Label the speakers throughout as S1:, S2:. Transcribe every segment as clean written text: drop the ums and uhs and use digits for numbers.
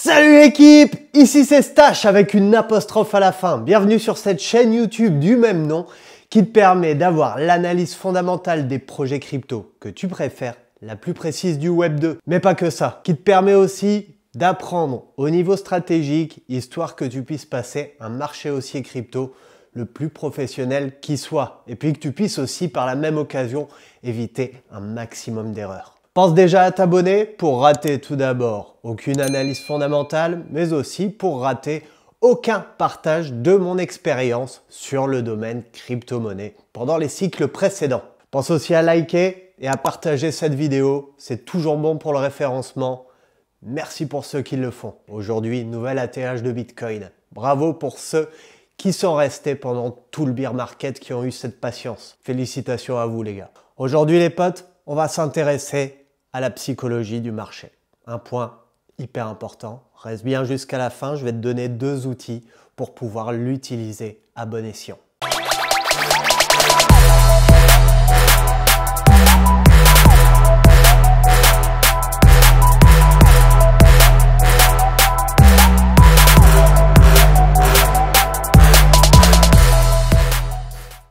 S1: Salut l'équipe, ici c'est Stache avec une apostrophe à la fin. Bienvenue sur cette chaîne YouTube du même nom qui te permet d'avoir l'analyse fondamentale des projets crypto que tu préfères, la plus précise du Web 2. Mais pas que ça, qui te permet aussi d'apprendre au niveau stratégique, histoire que tu puisses passer un marché haussier crypto le plus professionnel qui soit. Et puis que tu puisses aussi par la même occasion éviter un maximum d'erreurs. Pense déjà à t'abonner pour rater tout d'abord aucune analyse fondamentale, mais aussi pour rater aucun partage de mon expérience sur le domaine crypto-monnaie pendant les cycles précédents. Pense aussi à liker et à partager cette vidéo, c'est toujours bon pour le référencement. Merci pour ceux qui le font. Aujourd'hui, nouvel ATH de Bitcoin. Bravo pour ceux qui sont restés pendant tout le bear market, qui ont eu cette patience. Félicitations à vous les gars. Aujourd'hui les potes, on va s'intéresser à la psychologie du marché. Un point hyper important. Reste bien jusqu'à la fin, je vais te donner deux outils pour pouvoir l'utiliser à bon escient.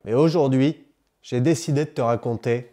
S1: Mais aujourd'hui, j'ai décidé de te raconter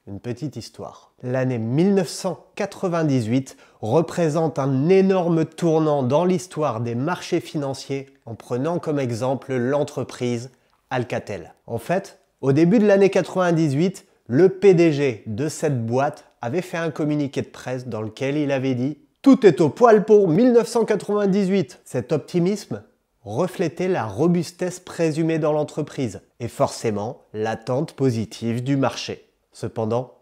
S1: une petite histoire. L'année 1998 représente un énorme tournant dans l'histoire des marchés financiers en prenant comme exemple l'entreprise Alcatel. En fait, au début de l'année 98, le PDG de cette boîte avait fait un communiqué de presse dans lequel il avait dit « Tout est au poil pour 1998 ». Cet optimisme reflétait la robustesse présumée dans l'entreprise et forcément l'attente positive du marché. Cependant,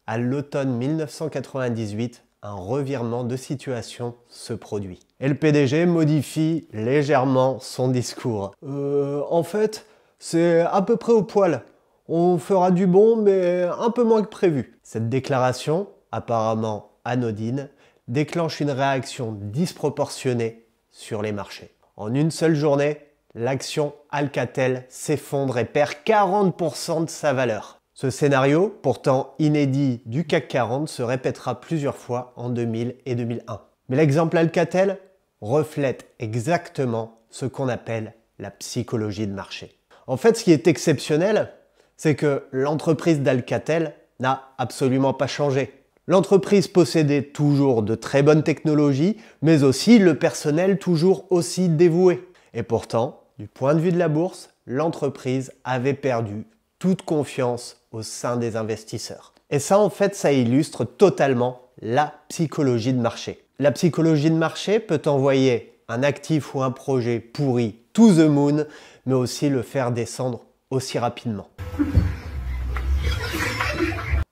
S1: à l'automne 1998, un revirement de situation se produit. Et le PDG modifie légèrement son discours. En fait, c'est à peu près au poil. On fera du bon, mais un peu moins que prévu. Cette déclaration, apparemment anodine, déclenche une réaction disproportionnée sur les marchés. En une seule journée, l'action Alcatel s'effondre et perd 40% de sa valeur. Ce scénario, pourtant inédit du CAC 40, se répétera plusieurs fois en 2000 et 2001. Mais l'exemple Alcatel reflète exactement ce qu'on appelle la psychologie de marché. En fait, ce qui est exceptionnel, c'est que l'entreprise d'Alcatel n'a absolument pas changé. L'entreprise possédait toujours de très bonnes technologies, mais aussi le personnel toujours aussi dévoué. Et pourtant, du point de vue de la bourse, l'entreprise avait perdu toute confiance au sein des investisseurs. Et ça, en fait, ça illustre totalement la psychologie de marché. La psychologie de marché peut envoyer un actif ou un projet pourri to the moon, mais aussi le faire descendre aussi rapidement.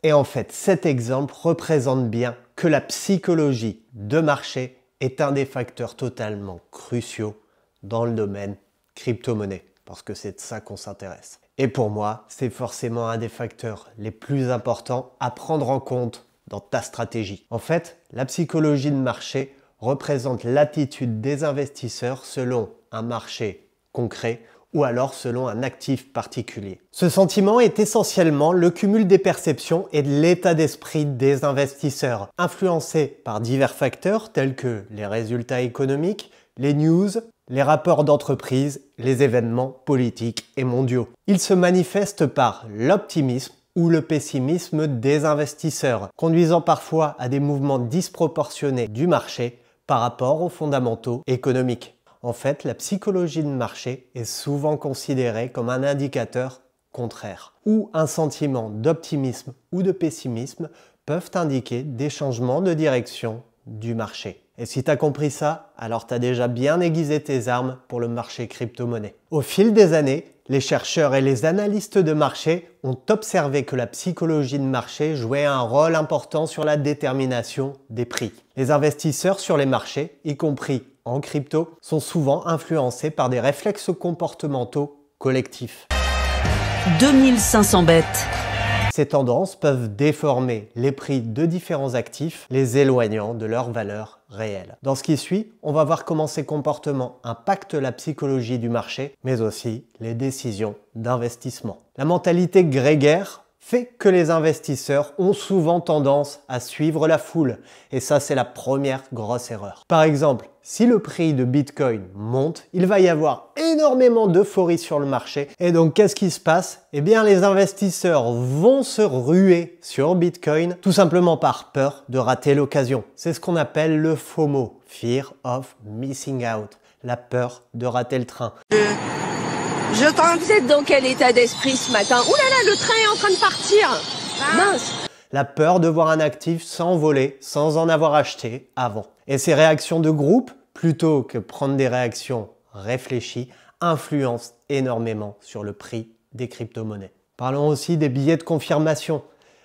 S1: Et en fait, cet exemple représente bien que la psychologie de marché est un des facteurs totalement cruciaux dans le domaine crypto-monnaie, parce que c'est de ça qu'on s'intéresse. Et pour moi, c'est forcément un des facteurs les plus importants à prendre en compte dans ta stratégie. En fait, la psychologie de marché représente l'attitude des investisseurs selon un marché concret ou alors selon un actif particulier. Ce sentiment est essentiellement le cumul des perceptions et de l'état d'esprit des investisseurs, influencés par divers facteurs tels que les résultats économiques, les news, les rapports d'entreprise, les événements politiques et mondiaux. Il se manifeste par l'optimisme ou le pessimisme des investisseurs, conduisant parfois à des mouvements disproportionnés du marché par rapport aux fondamentaux économiques. En fait, la psychologie de marché est souvent considérée comme un indicateur contraire, où un sentiment d'optimisme ou de pessimisme peuvent indiquer des changements de direction du marché. Et si tu as compris ça, alors tu as déjà bien aiguisé tes armes pour le marché crypto-monnaie. Au fil des années, les chercheurs et les analystes de marché ont observé que la psychologie de marché jouait un rôle important sur la détermination des prix. Les investisseurs sur les marchés, y compris en crypto, sont souvent influencés par des réflexes comportementaux collectifs.
S2: 2500 bêtes.
S1: Ces tendances peuvent déformer les prix de différents actifs, les éloignant de leur valeur réelle. Dans ce qui suit, on va voir comment ces comportements impactent la psychologie du marché, mais aussi les décisions d'investissement. La mentalité grégaire fait que les investisseurs ont souvent tendance à suivre la foule. Et ça, c'est la première grosse erreur. Par exemple, si le prix de Bitcoin monte, il va y avoir énormément d'euphorie sur le marché. Et donc, qu'est-ce qui se passe? Eh bien, les investisseurs vont se ruer sur Bitcoin, tout simplement par peur de rater l'occasion. C'est ce qu'on appelle le FOMO, Fear of Missing Out, la peur de rater le train.
S3: Vous êtes dans quel état d'esprit ce matin? Ouh là là, le train est en train de partir. Mince.
S1: La peur de voir un actif s'envoler sans en avoir acheté avant. Et ces réactions de groupe, plutôt que prendre des réactions réfléchies, influencent énormément sur le prix des crypto-monnaies. Parlons aussi des billets de confirmation.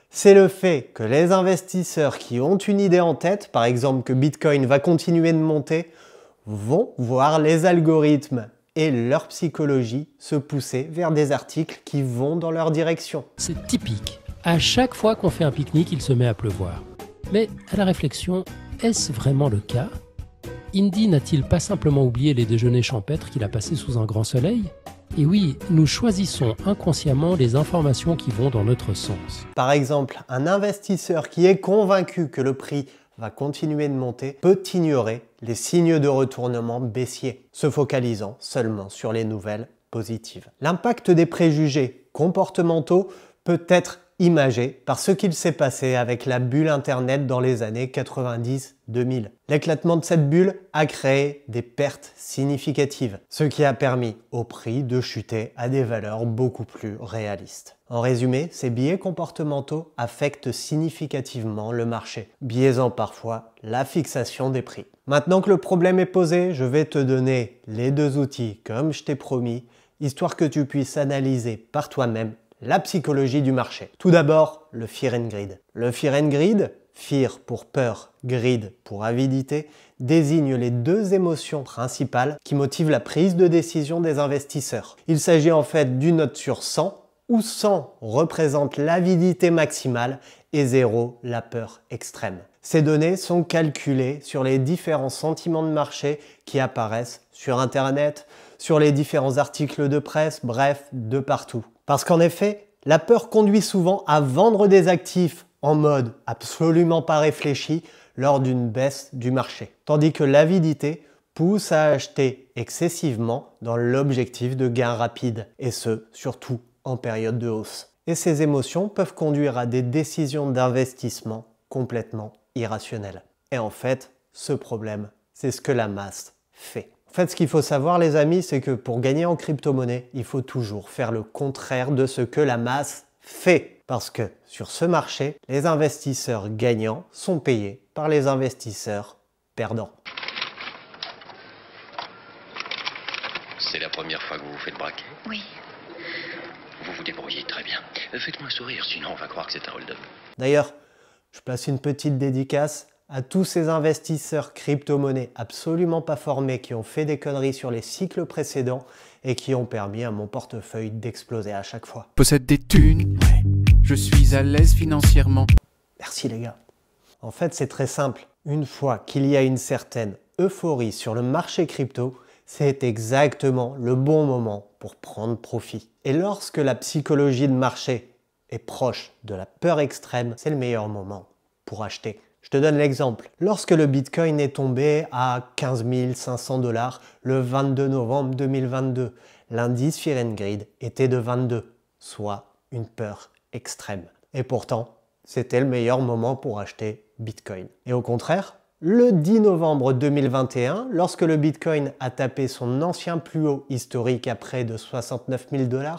S1: C'est le fait que les investisseurs qui ont une idée en tête, par exemple que Bitcoin va continuer de monter, vont voir les algorithmes et leur psychologie se pousser vers des articles qui vont dans leur direction.
S4: C'est typique. À chaque fois qu'on fait un pique-nique, il se met à pleuvoir. Mais à la réflexion, est-ce vraiment le cas? Indy n'a-t-il pas simplement oublié les déjeuners champêtres qu'il a passés sous un grand soleil? Et oui, nous choisissons inconsciemment les informations qui vont dans notre sens.
S1: Par exemple, un investisseur qui est convaincu que le prix va continuer de monter peut ignorer les signes de retournement baissier, se focalisant seulement sur les nouvelles positives. L'impact des préjugés comportementaux peut être imagé par ce qu'il s'est passé avec la bulle Internet dans les années 90-2000. L'éclatement de cette bulle a créé des pertes significatives, ce qui a permis au prix de chuter à des valeurs beaucoup plus réalistes. En résumé, ces biais comportementaux affectent significativement le marché, biaisant parfois la fixation des prix. Maintenant que le problème est posé, je vais te donner les deux outils comme je t'ai promis, histoire que tu puisses analyser par toi-même la psychologie du marché. Tout d'abord, le Fear and Greed. Le Fear and Greed, Fear pour peur, Greed pour avidité, désigne les deux émotions principales qui motivent la prise de décision des investisseurs. Il s'agit en fait d'une note sur 100, où 100 représente l'avidité maximale et 0 la peur extrême. Ces données sont calculées sur les différents sentiments de marché qui apparaissent sur Internet, sur les différents articles de presse, bref, de partout. Parce qu'en effet, la peur conduit souvent à vendre des actifs en mode absolument pas réfléchi lors d'une baisse du marché. Tandis que l'avidité pousse à acheter excessivement dans l'objectif de gain rapide, et ce, surtout en période de hausse. Et ces émotions peuvent conduire à des décisions d'investissement complètement irrationnelles. Et en fait, ce problème, c'est ce que la masse fait. En fait, ce qu'il faut savoir, les amis, c'est que pour gagner en crypto-monnaie, il faut toujours faire le contraire de ce que la masse fait. Parce que sur ce marché, les investisseurs gagnants sont payés par les investisseurs perdants.
S5: C'est la première fois que vous vous faites braquer?
S6: Oui.
S5: Vous vous débrouillez très bien. Faites-moi un sourire, sinon on va croire que c'est un hold-up.
S1: D'ailleurs, je place une petite dédicace à tous ces investisseurs crypto-monnaies absolument pas formés qui ont fait des conneries sur les cycles précédents et qui ont permis à mon portefeuille d'exploser à chaque fois.
S7: Possède des thunes, je suis à l'aise financièrement.
S1: Merci les gars. En fait, c'est très simple. Une fois qu'il y a une certaine euphorie sur le marché crypto, c'est exactement le bon moment pour prendre profit. Et lorsque la psychologie de marché est proche de la peur extrême, c'est le meilleur moment pour acheter. Je te donne l'exemple. Lorsque le Bitcoin est tombé à 15 500 $ le 22 novembre 2022, l'indice Fear and Greed était de 22, soit une peur extrême. Et pourtant, c'était le meilleur moment pour acheter Bitcoin. Et au contraire, le 10 novembre 2021, lorsque le Bitcoin a tapé son ancien plus haut historique à près de 69 000 $,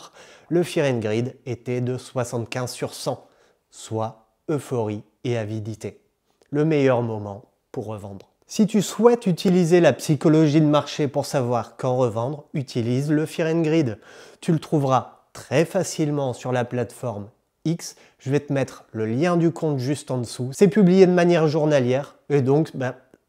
S1: le Fear and Greed était de 75 sur 100, soit euphorie et avidité. Le meilleur moment pour revendre. Si tu souhaites utiliser la psychologie de marché pour savoir quand revendre, utilise le Fear and Greed. Tu le trouveras très facilement sur la plateforme X. Je vais te mettre le lien du compte juste en dessous. C'est publié de manière journalière et donc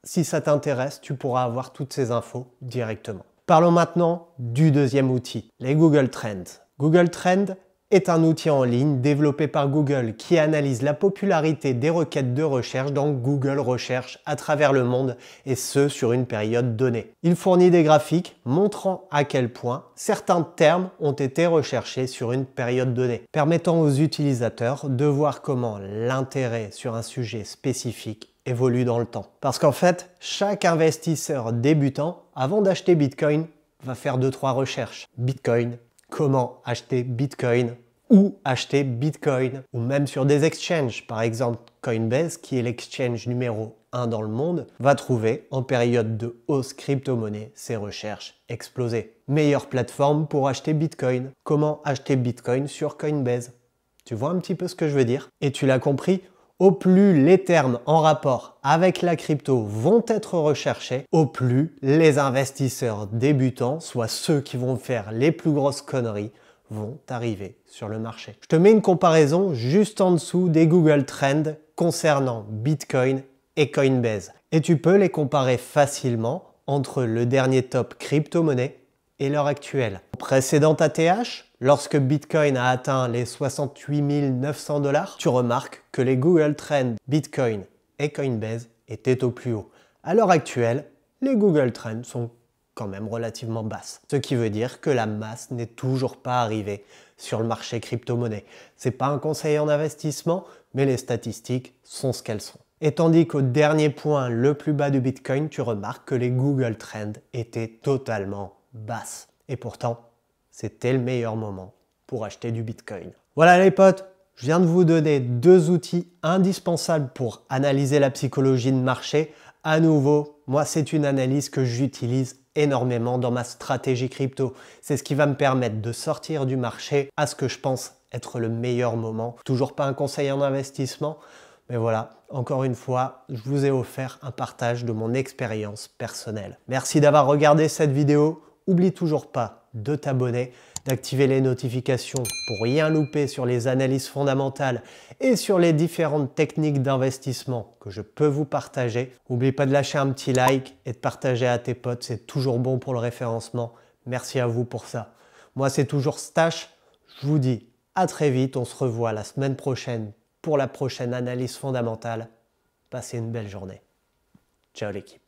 S1: si ça t'intéresse, tu pourras avoir toutes ces infos directement. Parlons maintenant du deuxième outil, les Google Trends. Google Trends est un outil en ligne développé par Google qui analyse la popularité des requêtes de recherche dans Google Recherche à travers le monde et ce sur une période donnée. Il fournit des graphiques montrant à quel point certains termes ont été recherchés sur une période donnée, permettant aux utilisateurs de voir comment l'intérêt sur un sujet spécifique évolue dans le temps. Parce qu'en fait, chaque investisseur débutant, avant d'acheter Bitcoin, va faire 2-3 recherches. Bitcoin, comment acheter Bitcoin, où acheter Bitcoin, ou même sur des exchanges, par exemple Coinbase, qui est l'exchange numéro 1 dans le monde, va trouver, en période de hausse crypto-monnaie, ses recherches explosées. Meilleure plateforme pour acheter Bitcoin. Comment acheter Bitcoin sur Coinbase? Tu vois un petit peu ce que je veux dire? Et tu l'as compris? Au plus les termes en rapport avec la crypto vont être recherchés, au plus les investisseurs débutants, soit ceux qui vont faire les plus grosses conneries, vont arriver sur le marché. Je te mets une comparaison juste en dessous des Google Trends concernant Bitcoin et Coinbase. Et tu peux les comparer facilement entre le dernier top crypto-monnaie et l'heure actuelle. Au précédent ATH, lorsque Bitcoin a atteint les 68 900 $, tu remarques que les Google Trends Bitcoin et Coinbase étaient au plus haut. À l'heure actuelle, les Google Trends sont quand même relativement basses. Ce qui veut dire que la masse n'est toujours pas arrivée sur le marché crypto-monnaie. C'est pas un conseil en investissement, mais les statistiques sont ce qu'elles sont. Et tandis qu'au dernier point, le plus bas du Bitcoin, tu remarques que les Google Trends étaient totalement basses. Et pourtant, c'était le meilleur moment pour acheter du Bitcoin. Voilà les potes, je viens de vous donner 2 outils indispensables pour analyser la psychologie de marché. À nouveau, moi c'est une analyse que j'utilise énormément dans ma stratégie crypto. C'est ce qui va me permettre de sortir du marché à ce que je pense être le meilleur moment. Toujours pas un conseil en investissement, mais voilà, encore une fois, je vous ai offert un partage de mon expérience personnelle. Merci d'avoir regardé cette vidéo. Oublie toujours pas de t'abonner, d'activer les notifications pour rien louper sur les analyses fondamentales et sur les différentes techniques d'investissement que je peux vous partager. N'oublie pas de lâcher un petit like et de partager à tes potes, c'est toujours bon pour le référencement. Merci à vous pour ça. Moi, c'est toujours Stache. Je vous dis à très vite. On se revoit la semaine prochaine pour la prochaine analyse fondamentale. Passez une belle journée. Ciao l'équipe.